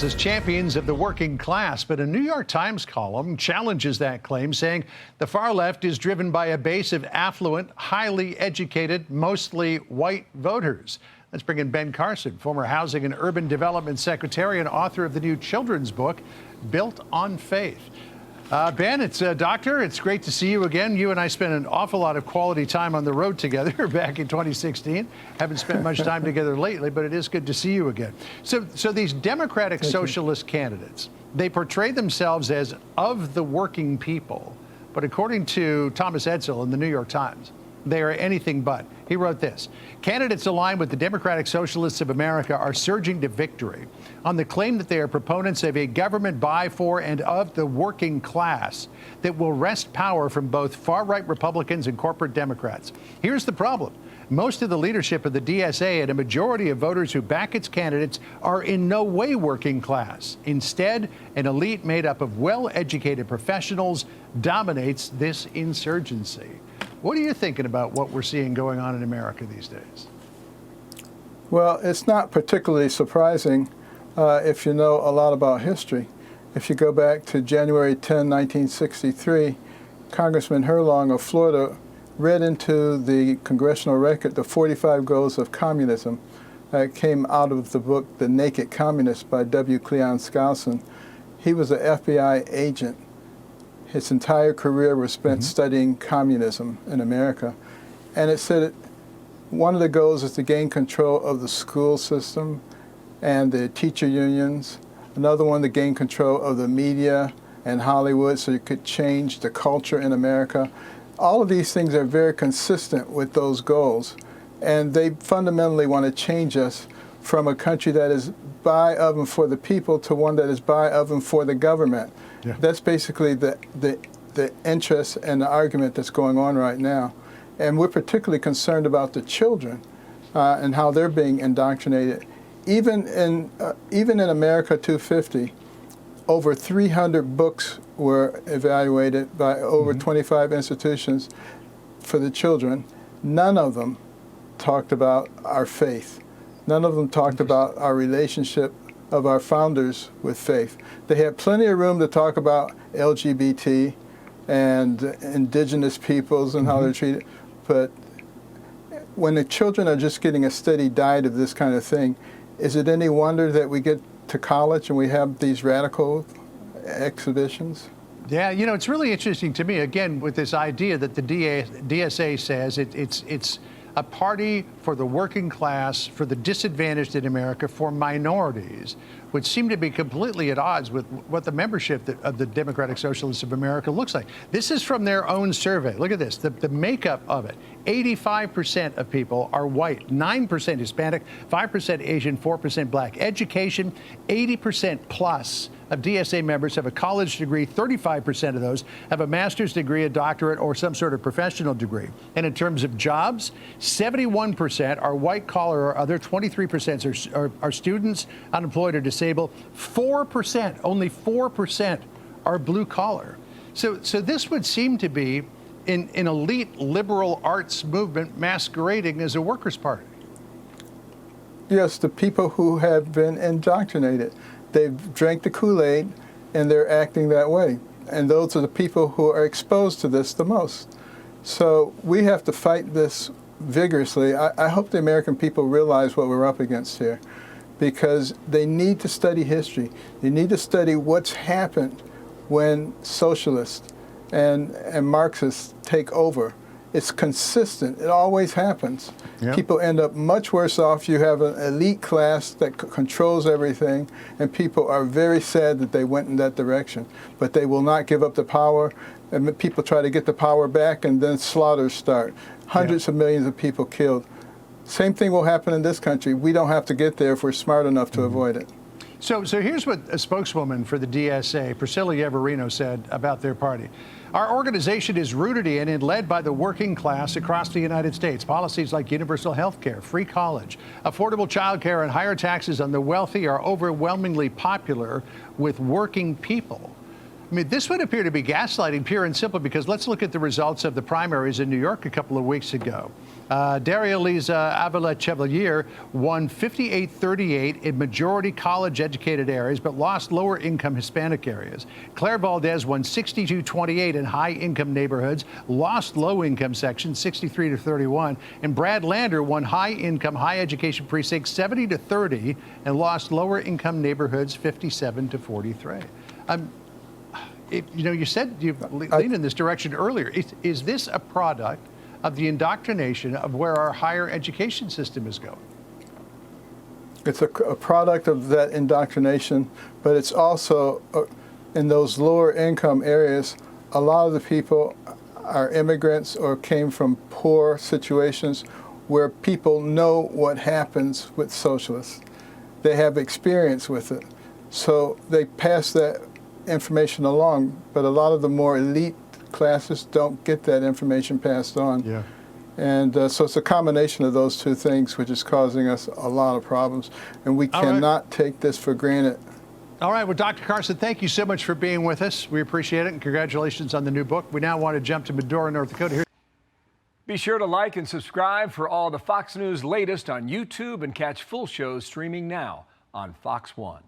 themselves as champions of the working class, but a New York Times column challenges that claim, saying the far left is driven by a base of affluent, highly educated, mostly white voters. Let's bring in Ben Carson, former Housing and Urban Development Secretary and author of the new children's book, Built on Faith. Ben, it's Doctor. It's great to see you again. You and I spent an awful lot of quality time on the road together back in 2016. Haven't spent much time together lately, but it is good to see you again. So these Democratic socialist candidates, they portray themselves as of the working people. But according to Thomas Edsall in the New York Times, they are anything but. He wrote this: candidates aligned with the Democratic Socialists of America are surging to victory on the claim that they are proponents of a government by, for, and of the working class that will wrest power from both far-right Republicans and corporate Democrats. Here's the problem. Most of the leadership of the DSA and a majority of voters who back its candidates are in no way working class. Instead, an elite made up of well-educated professionals dominates this insurgency. What are you thinking about what we're seeing going on in America these days? Well, it's not particularly surprising if you know a lot about history. If you go back to January 10, 1963, Congressman Herlong of Florida read into the congressional record the 45 Goals of Communism that came out of the book The Naked Communist by W. Cleon Skousen. He was an FBI agent. His entire career was spent studying communism in America. And it said one of the goals is to gain control of the school system and the teacher unions. Another one to gain control of the media and Hollywood so you could change the culture in America. All of these things are very consistent with those goals. And they fundamentally want to change us from a country that is by, of, and for the people to one that is by, of, and for the government. Yeah. That's basically the interest and the argument that's going on right now. And we're particularly concerned about the children and how they're being indoctrinated. Even in America 250, over 300 books were evaluated by over 25 institutions for the children. None of them talked about our faith. None of them talked about our relationship of our founders with faith. They had plenty of room to talk about LGBT and indigenous peoples and how they're treated, but when the children are just getting a steady diet of this kind of thing, is it any wonder that we get to college and we have these radical exhibitions? Yeah, you know, it's really interesting to me, again, with this idea that the DSA says it's a party for the working class, for the disadvantaged in America, for minorities, which seem to be completely at odds with what the membership of the Democratic Socialists of America looks like. This is from their own survey. Look at this, the makeup of it. 85% of people are white, 9% Hispanic, 5% Asian, 4% black. Education, 80% plus of DSA members have a college degree. 35% of those have a master's degree, a doctorate, or some sort of professional degree. And in terms of jobs, 71% are white collar or other, 23% are students, unemployed, or disabled. 4%, only 4% are blue collar. So this would seem to be an elite liberal arts movement masquerading as a workers' party. Yes, the people who have been indoctrinated. They've drank the Kool-Aid and they're acting that way. And those are the people who are exposed to this the most. So we have to fight this vigorously. I hope the American people realize what we're up against here, because they need to study history. They need to study what's happened when socialists and Marxists take over. It's consistent. It always happens. Yep. People end up much worse off. You have an elite class that controls everything, and people are very sad that they went in that direction. But they will not give up the power, and people try to get the power back, and then slaughters start. Hundreds of millions of people killed. Same thing will happen in this country. We don't have to get there if we're smart enough to avoid it. So here's what a spokeswoman for the DSA, Priscilla Yeverino, said about their party. Our organization is rooted in and led by the working class across the United States. Policies like universal health care, free college, affordable child care, and higher taxes on the wealthy are overwhelmingly popular with working people. I mean, this would appear to be gaslighting, pure and simple, because let's look at the results of the primaries in New York a couple of weeks ago. Daria-Liza Avila-Chevalier won 58-38 in majority college-educated areas, but lost lower-income Hispanic areas. Claire Valdez won 62-28 in high-income neighborhoods, lost low-income sections 63-31, and Brad Lander won high-income, high-education precincts 70-30 and lost lower-income neighborhoods 57-43. You said you leaned in this direction earlier. Is this a product of the indoctrination of where our higher education system is going? It's a product of that indoctrination, but it's also in those lower income areas, a lot of the people are immigrants or came from poor situations where people know what happens with socialists. They have experience with it. So they pass that information along, but a lot of the more elite classes don't get that information passed on. Yeah. And so it's a combination of those two things which is causing us a lot of problems, and we cannot take this for granted. All right, well, Dr. Carson, thank you so much for being with us. We appreciate it, and congratulations on the new book. We now want to jump to Medora, North Dakota. Be sure to like and subscribe for all the Fox News latest on YouTube, and catch full shows streaming now on Fox One.